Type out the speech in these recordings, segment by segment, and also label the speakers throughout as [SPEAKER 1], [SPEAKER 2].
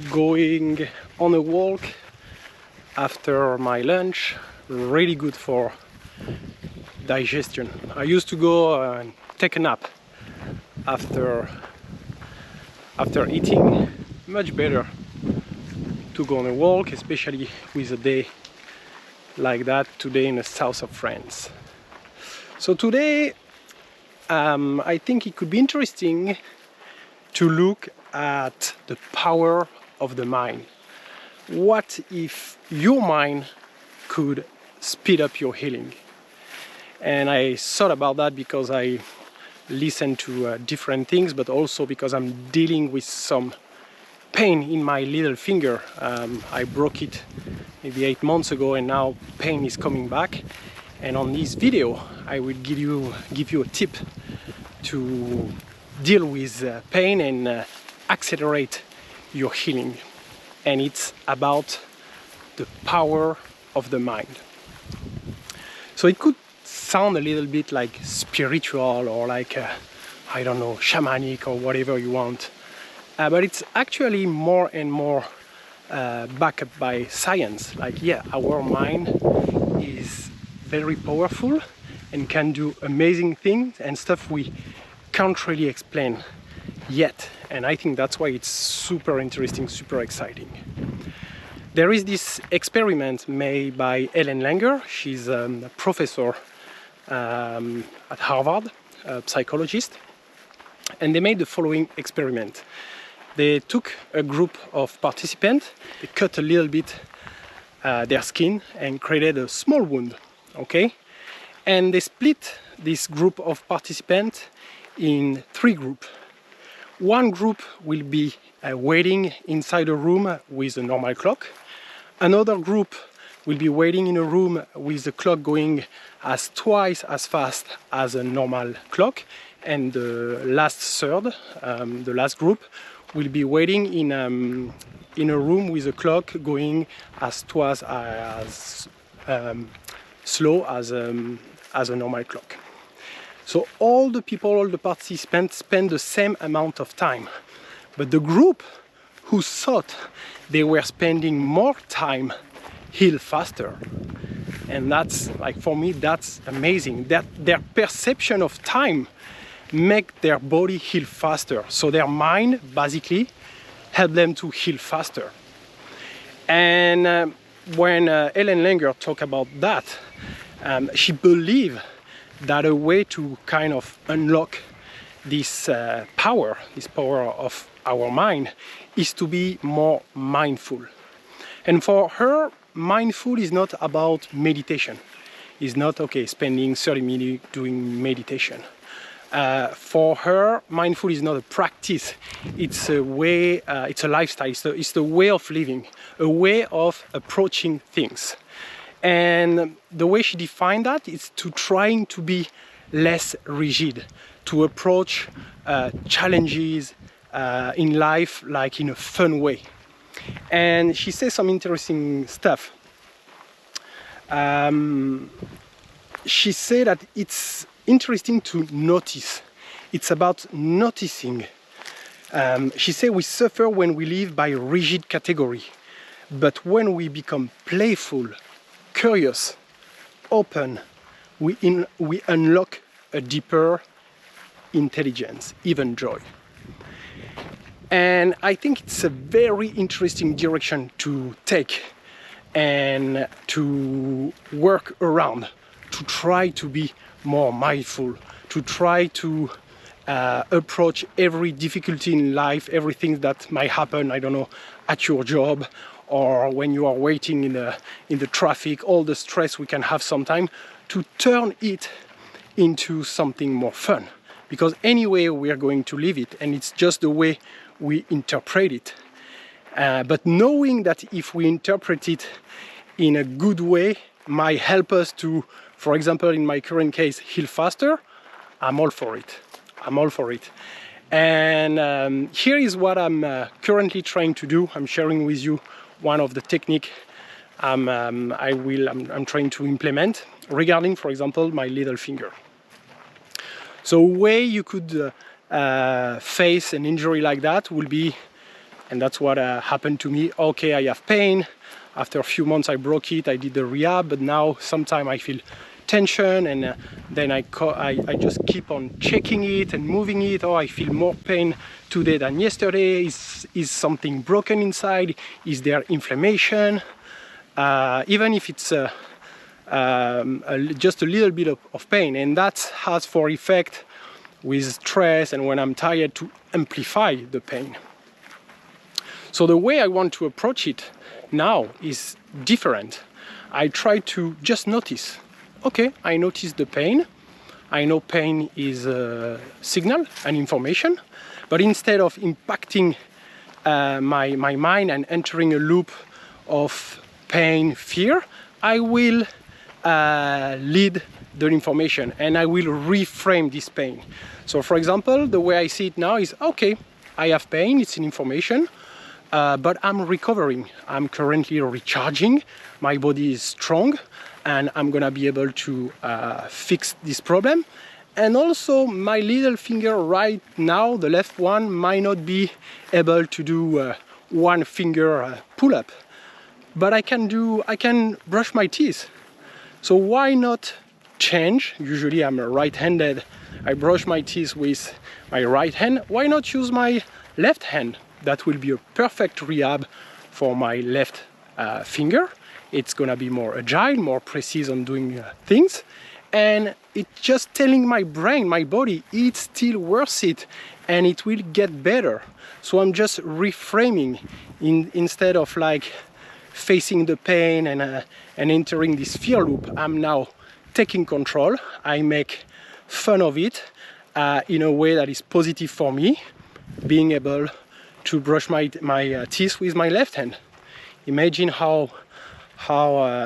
[SPEAKER 1] going on a walk after my lunch, really good for digestion. I used to go and take a nap after eating. Much better to go on a walk, especially with a day like that today in the south of France. So today I think it could be interesting to look at the power of the mind. What if your mind could speed up your healing? And I thought about that because I listen to different things, but also because I'm dealing with some pain in my little finger. I broke it maybe 8 months ago, and now pain is coming back. And on this video I will give you a tip to deal with pain and accelerate your healing. And it's about the power of the mind. So it could sound a little bit like spiritual or like I don't know, shamanic or whatever you want, but it's actually more and more backed up by science. Like, yeah, our mind is very powerful and can do amazing things and stuff we can't really explain yet. And I think that's why it's super interesting, super exciting. There is this experiment made by Ellen Langer. She's a professor at Harvard, a psychologist, and they made the following experiment. They took a group of participants, they cut a little bit their skin and created a small wound, okay? And they split this group of participants in 3 groups. One group will be waiting inside a room with a normal clock. Another group will be waiting in a room with the clock going twice as fast as a normal clock. And the last third, the last group, will be waiting in a room with a clock going twice as slow as a normal clock. So all the people, all the participants spend the same amount of time. But the group who thought they were spending more time heal faster. And that's, like, for me, that's amazing. That their perception of time make their body heal faster. So their mind basically help them to heal faster. And when Ellen Langer talked about that, she believed that a way to kind of unlock this power of our mind is to be more mindful. And for her, mindful is not about meditation. It's not, okay, spending 30 minutes doing meditation. For her, mindful is not a practice. It's a way, it's a lifestyle. It's the way of living, a way of approaching things. And the way she defined that is to trying to be less rigid, to approach challenges in life like in a fun way. And she says some interesting stuff. She said that it's interesting to notice. It's about noticing. She said we suffer when we live by rigid category, but when we become playful, curious, open, we unlock a deeper intelligence, even joy. And I think it's a very interesting direction to take and to work around, to try to be more mindful, to try to approach every difficulty in life, everything that might happen, I don't know, at your job, or when you are waiting in the traffic, all the stress we can have sometimes, to turn it into something more fun. Because anyway we are going to live it, and it's just the way we interpret it. But knowing that if we interpret it in a good way might help us to, for example, in my current case, heal faster, I'm all for it. I'm all for it. And here is what I'm currently trying to do. I'm sharing with you one of the techniques I'm trying to implement regarding, for example, my little finger. So a way you could face an injury like that will be And that's what happened to me. Okay, I have pain. After a few months I broke it, I did the rehab, but now sometimes I feel tension, and then I just keep on checking it and moving it. Oh, I feel more pain today than yesterday. Is something broken inside? Is there inflammation? Even if it's just a little bit of pain, and that has for effect with stress and when I'm tired to amplify the pain. So the way I want to approach it now is different. I try to just notice. Okay, I notice the pain. I know pain is a signal, an information, but instead of impacting my mind and entering a loop of pain, fear, I will lead the information and I will reframe this pain. So for example, the way I see it now is, okay, I have pain, it's an information, but I'm recovering. I'm currently recharging, my body is strong, and I'm gonna be able to fix this problem. And also my little finger right now, the left one, might not be able to do one finger pull-up, but I can brush my teeth. So why not change? Usually I'm right-handed, I brush my teeth with my right hand. Why not use my left hand? That will be a perfect rehab for my left finger. It's gonna be more agile, more precise on doing things. And it's just telling my brain, my body, it's still worth it and it will get better. So I'm just reframing instead of like facing the pain and entering this fear loop. I'm now taking control. I make fun of it in a way that is positive for me, being able to brush my teeth with my left hand. Imagine how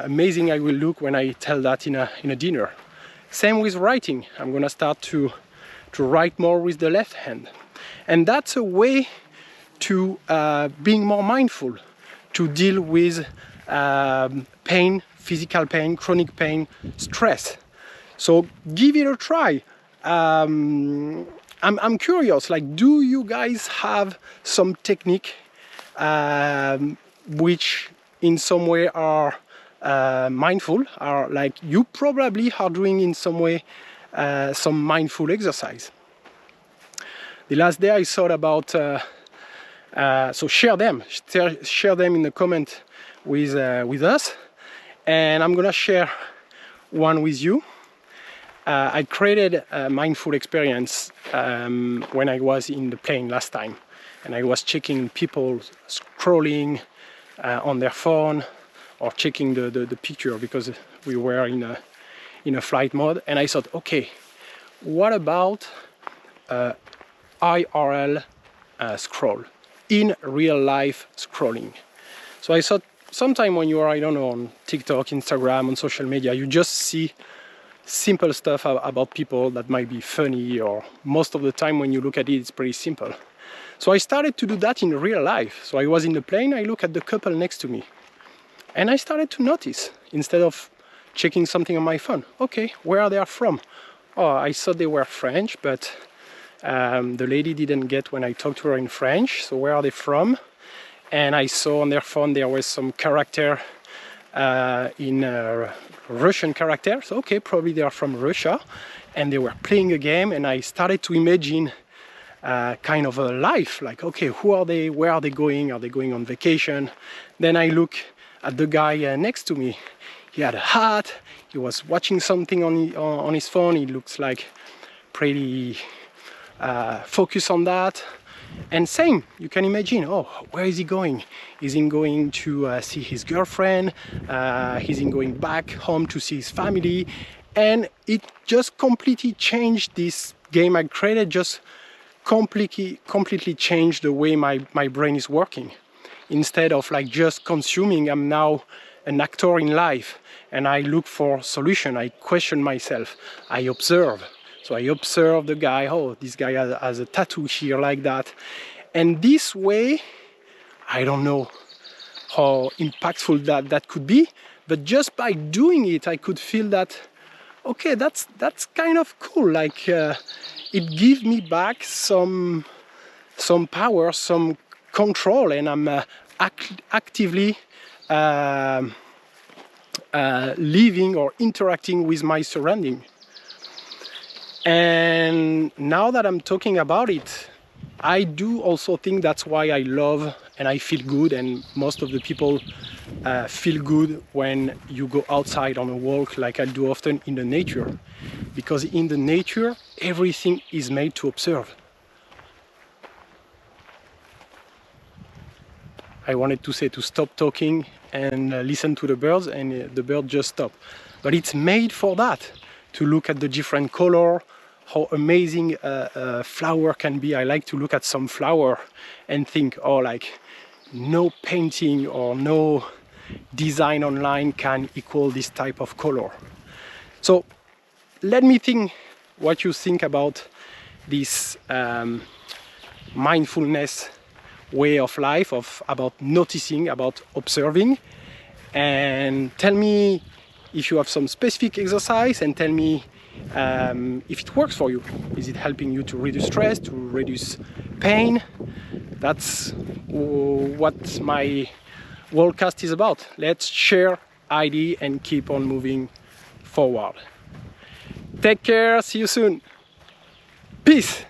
[SPEAKER 1] amazing I will look when I tell that in a dinner. Same with writing. I'm gonna start to write more with the left hand. And that's a way to being more mindful, to deal with pain, physical pain, chronic pain, stress. So give it a try. I'm curious, like, do you guys have some technique which in some way are mindful, are like you probably are doing in some way some mindful exercise? The last day I thought about, so share them in the comment with us, and I'm gonna share one with you. I created a mindful experience when I was in the plane last time, and I was checking people scrolling on their phone or checking the picture because we were in a flight mode, and I thought, okay, what about IRL scroll, in real life scrolling? So I thought, sometime when you are, I don't know, on TikTok, Instagram, on social media, you just see simple stuff about people that might be funny, or most of the time when you look at it, it's pretty simple. So I started to do that in real life. So I was in the plane, I look at the couple next to me, and I started to notice, instead of checking something on my phone, okay, where are they from? Oh, I thought they were French, but the lady didn't get when I talked to her in French, so where are they from? And I saw on their phone there was some character in Russian character, so okay, probably they are from Russia, and they were playing a game, and I started to imagine kind of a life, like, okay, who are they, where are they going on vacation? Then I look at the guy next to me. He had a hat, he was watching something on his phone, he looks like pretty focused on that. And same, you can imagine, oh, where is he going? Is he going to see his girlfriend? Is he going back home to see his family? And it just completely changed this game I created, just completely changed the way my brain is working. Instead of like just consuming, I'm now an actor in life, and I look for solution, I question myself, I observe. So I observe the guy, oh, this guy has a tattoo here like that. And this way, I don't know how impactful that could be, but just by doing it, I could feel that, okay, that's kind of cool. Like it gives me back some power, some control, and I'm actively living or interacting with my surrounding. And now that I'm talking about it, I do also think that's why I love and I feel good, and most of the people feel good when you go outside on a walk, like I do often in the nature. Because in the nature, everything is made to observe. I wanted to say to stop talking and listen to the birds, and the bird just stopped. But it's made for that, to look at the different color, how amazing a flower can be. I like to look at some flower and think, oh, like no painting or no design online can equal this type of color. So let me think what you think about this mindfulness way of life, about noticing, about observing, and tell me if you have some specific exercise, and tell me if it works for you. Is it helping you to reduce stress, to reduce pain? That's what my worldcast is about. Let's share ideas and keep on moving forward. Take care, see you soon. Peace.